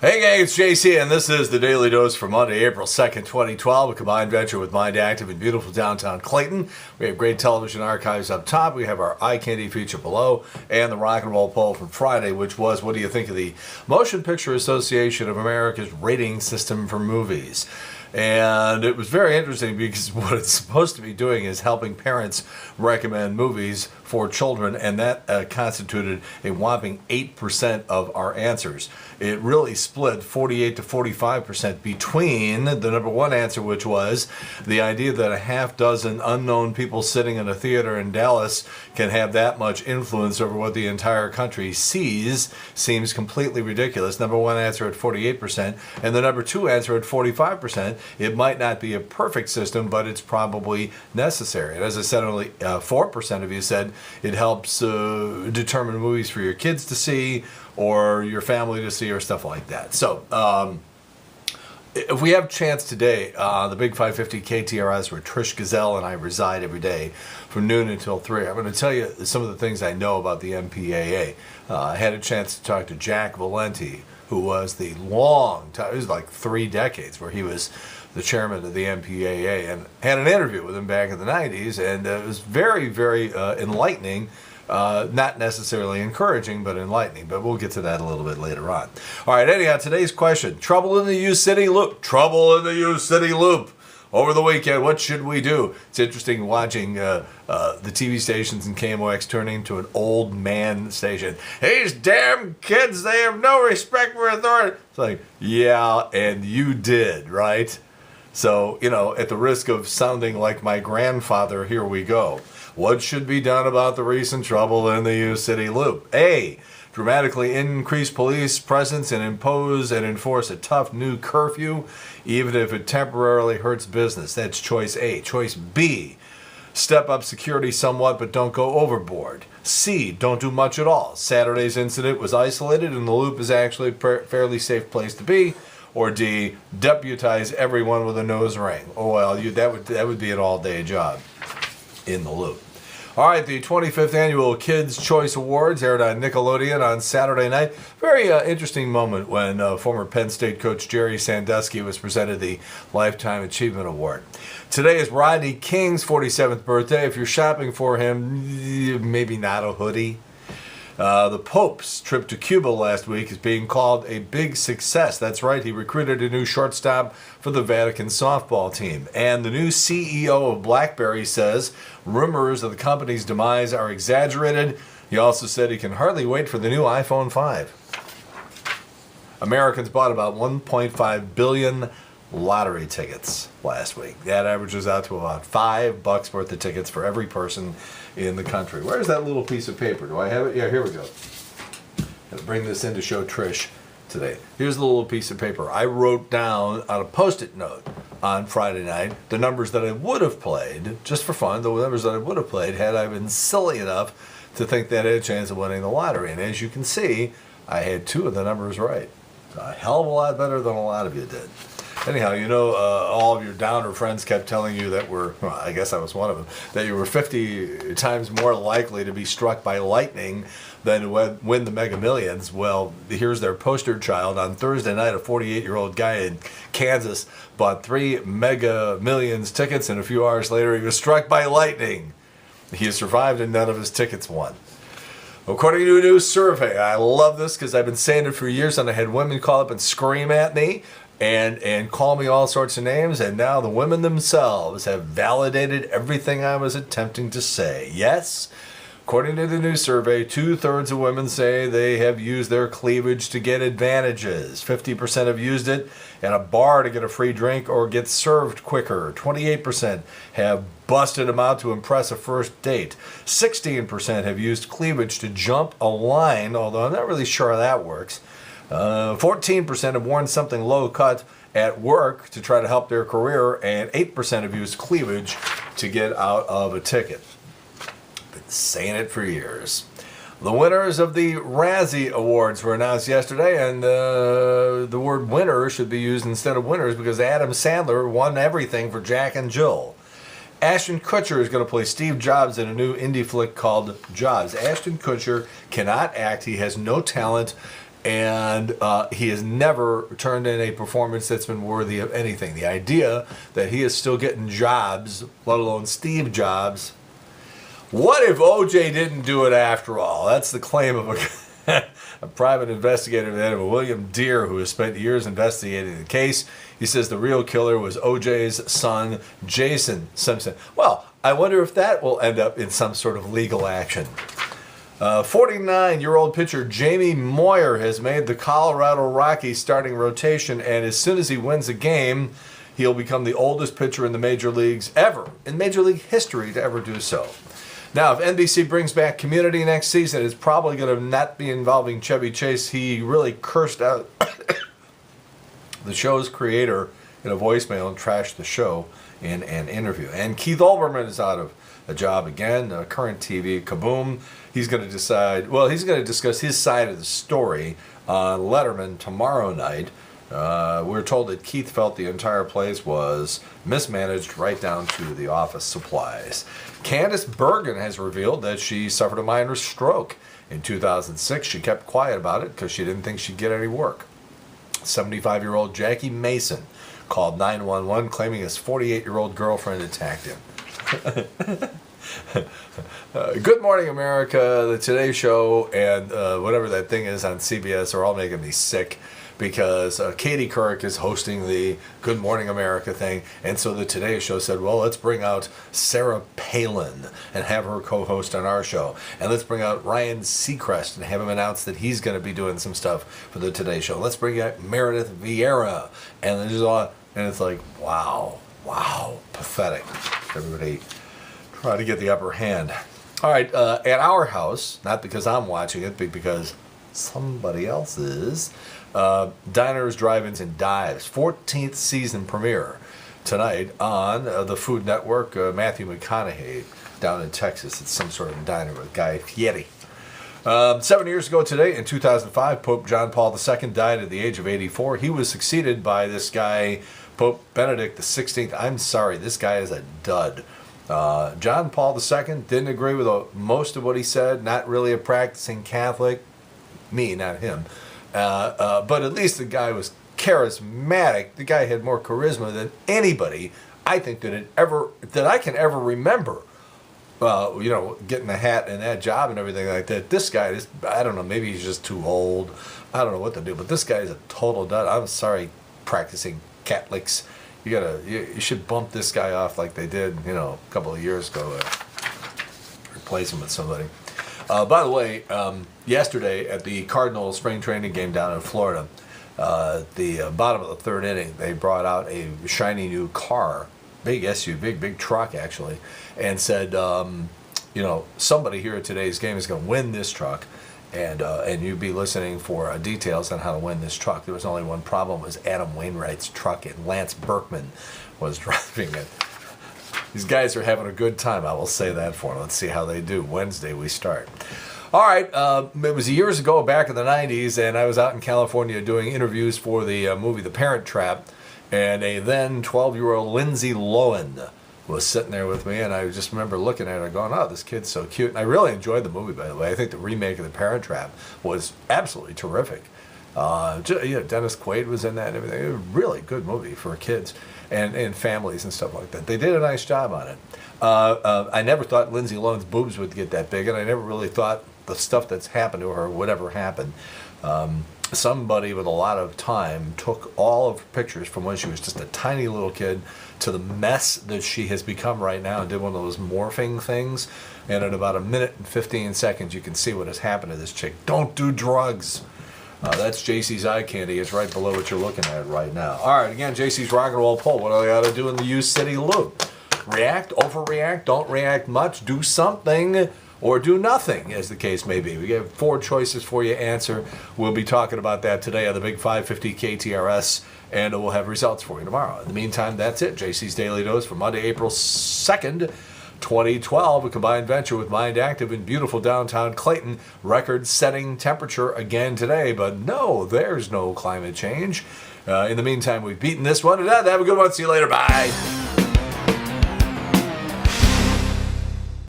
Hey gang, it's JC, and this is the Daily Dose for Monday, April 2nd, 2012, a combined venture with Mind Active in beautiful downtown Clayton. We have great television archives up top. We have our eye candy feature below, and the rock and roll poll from Friday, which was, what do you think of the Motion Picture Association of America's rating system for movies? And it was very interesting because what it's supposed to be doing is helping parents recommend movies for children, and that constituted a whopping 8% of our answers. It really split 48 to 45% between the number one answer, which was the idea that a half dozen unknown people sitting in a theater in Dallas can have that much influence over what the entire country sees seems completely ridiculous. Number one answer at 48%, and the number two answer at 45%. It might not be a perfect system, but it's probably necessary. And as I said, only 4% of you said it helps determine movies for your kids to see or your family to see or stuff like that. So if we have a chance today, the Big 550 KTRS, where Trish Gazelle and I reside every day from noon until 3, I'm going to tell you some of the things I know about the MPAA. I had a chance to talk to Jack Valenti, who was the long time, it was like 3 decades where he was the chairman of the MPAA, and had an interview with him back in the 90s, and it was very, very enlightening. Not necessarily encouraging, but enlightening. But we'll get to that a little bit later on. All right, anyhow, today's question. Trouble in the U-City Loop. Trouble in the U-City Loop. Over the weekend, what should we do? It's interesting watching the TV stations in KMOX turning into an old man station. These damn kids, they have no respect for authority. It's like, yeah, and you did, right? So, you know, at the risk of sounding like my grandfather, here we go. What should be done about the recent trouble in the U-City Loop? A, dramatically increase police presence and impose and enforce a tough new curfew, even if it temporarily hurts business. That's choice A. Choice B, step up security somewhat, but don't go overboard. C, don't do much at all. Saturday's incident was isolated, and the Loop is actually a fairly safe place to be. Or D, deputize everyone with a nose ring. Oh well, that would be an all-day job in the Loop. All right, the 25th Annual Kids' Choice Awards aired on Nickelodeon on Saturday night. Very interesting moment when former Penn State coach Jerry Sandusky was presented the Lifetime Achievement Award. Today is Rodney King's 47th birthday. If you're shopping for him, maybe not a hoodie. The Pope's trip to Cuba last week is being called a big success. That's right, he recruited a new shortstop for the Vatican softball team. And the new CEO of BlackBerry says rumors of the company's demise are exaggerated. He also said he can hardly wait for the new iPhone 5. Americans bought about 1.5 billion lottery tickets last week. That averages out to about $5 worth of tickets for every person in the country. Where's that little piece of paper? Do I have it? Yeah, here we go. I'll bring this in to show Trish today. Here's the little piece of paper. I wrote down on a Post-it note on Friday night the numbers that I would have played, just for fun, the numbers that I would have played had I been silly enough to think that I had a chance of winning the lottery. And as you can see, I had 2 of the numbers right. A hell of a lot better than a lot of you did. Anyhow, you know, all of your downer friends kept telling you that well, I guess I was one of them, that you were 50 times more likely to be struck by lightning than to win the Mega Millions. Well, here's their poster child. On Thursday night, a 48-year-old guy in Kansas bought 3 Mega Millions tickets, and a few hours later, he was struck by lightning. He survived, and none of his tickets won. According to a new survey, I love this because I've been saying it for years, and I had women call up and scream at me and call me all sorts of names, and now the women themselves have validated everything I was attempting to say. Yes, according to the new survey, 2/3 of women say they have used their cleavage to get advantages. 50% have used it at a bar to get a free drink or get served quicker. 28% have busted them out to impress a first date. 16% have used cleavage to jump a line, although I'm not really sure how that works. 14% have worn something low cut at work to try to help their career, and 8% have used cleavage to get out of a ticket. Been saying it for years. The winners of the Razzie Awards were announced yesterday, and the word winner should be used instead of winners because Adam Sandler won everything for Jack and Jill. Ashton Kutcher is going to play Steve Jobs in a new indie flick called Jobs. Ashton Kutcher cannot act. He has no talent. and he has never turned in a performance that's been worthy of anything. The idea that he is still getting jobs, let alone Steve Jobs. What if OJ didn't do it after all? That's the claim of a private investigator by the name of William Deere, who has spent years investigating the case. He says the real killer was OJ's son, Jason Simpson. Well, I wonder if that will end up in some sort of legal action. 49-year-old pitcher Jamie Moyer has made the Colorado Rockies starting rotation, and as soon as he wins a game, he'll become the oldest pitcher in the major leagues ever, in Major League history, to ever do so. Now, if NBC brings back Community next season, it's probably going to not be involving Chevy Chase. He really cursed out the show's creator in a voicemail and trashed the show in an interview. And Keith Olbermann is out of a job again, current TV, kaboom. He's going to discuss his side of the story on Letterman tomorrow night. We're told that Keith felt the entire place was mismanaged right down to the office supplies. Candice Bergen has revealed that she suffered a minor stroke. In 2006, she kept quiet about it because she didn't think she'd get any work. 75-year-old Jackie Mason called 911 claiming his 48-year-old girlfriend attacked him. Good Morning America, the Today Show, and whatever that thing is on CBS are all making me sick because Katie Couric is hosting the Good Morning America thing, and so the Today Show said, well, let's bring out Sarah Palin and have her co-host on our show, and let's bring out Ryan Seacrest and have him announce that he's going to be doing some stuff for the Today Show. Let's bring out Meredith Vieira, and it's like, wow, pathetic. Everybody try to get the upper hand. All right, at our house, not because I'm watching it, but because somebody else is, Diners, Drive-Ins, and Dives, 14th season premiere tonight on the Food Network. Matthew McConaughey down in Texas. It's some sort of diner with Guy Fieri. 7 years ago today, in 2005, Pope John Paul II died at the age of 84. He was succeeded by this guy, Pope Benedict XVI. I'm sorry, this guy is a dud. John Paul II didn't agree with most of what he said, not really a practicing Catholic. Me, not him. But at least the guy was charismatic. The guy had more charisma than anybody, I think, that I can ever remember. Getting a hat and that job and everything like that. This guy, I don't know, maybe he's just too old. I don't know what to do, but this guy is a total dud. I'm sorry, practicing Catholics. You should bump this guy off like they did, a couple of years ago. Replace him with somebody. By the way, yesterday at the Cardinals spring training game down in Florida, the bottom of the third inning, they brought out a shiny new car, big SUV, big truck actually, and said, somebody here at today's game is going to win this truck, and you'd be listening for details on how to win this truck. There was only one problem: was Adam Wainwright's truck, and Lance Berkman was driving it. These guys are having a good time, I will say that for them. Let's see how they do. Wednesday we start. All right, it was years ago, back in the 90s, and I was out in California doing interviews for the movie The Parent Trap, and a then 12-year-old Lindsay Lohan was sitting there with me, and I just remember looking at her going, oh, this kid's so cute. And I really enjoyed the movie, by the way. I think the remake of The Parent Trap was absolutely terrific. Dennis Quaid was in that and everything. It was a really good movie for kids and families and stuff like that. They did a nice job on it. I never thought Lindsay Lohan's boobs would get that big, and I never really thought the stuff that's happened to her would ever happen. Somebody with a lot of time took all of her pictures from when she was just a tiny little kid to the mess that she has become right now, and did one of those morphing things. And in about 1 minute and 15 seconds, you can see what has happened to this chick. Don't do drugs. That's JC's Eye Candy. It's right below what you're looking at right now. All right, again, JC's Rock and Roll Poll. What do I got to do in the U City Loop? React, overreact, don't react much, do something, or do nothing, as the case may be. We have 4 choices for you to answer. We'll be talking about that today on the Big 550 KTRS, and we'll have results for you tomorrow. In the meantime, that's it. JC's Daily Dose for Monday, April 2nd, 2012, a combined venture with Mind Active in beautiful downtown Clayton. Record-setting temperature again today, but no, there's no climate change. In the meantime, we've beaten this one to death. Have a good one. See you later. Bye.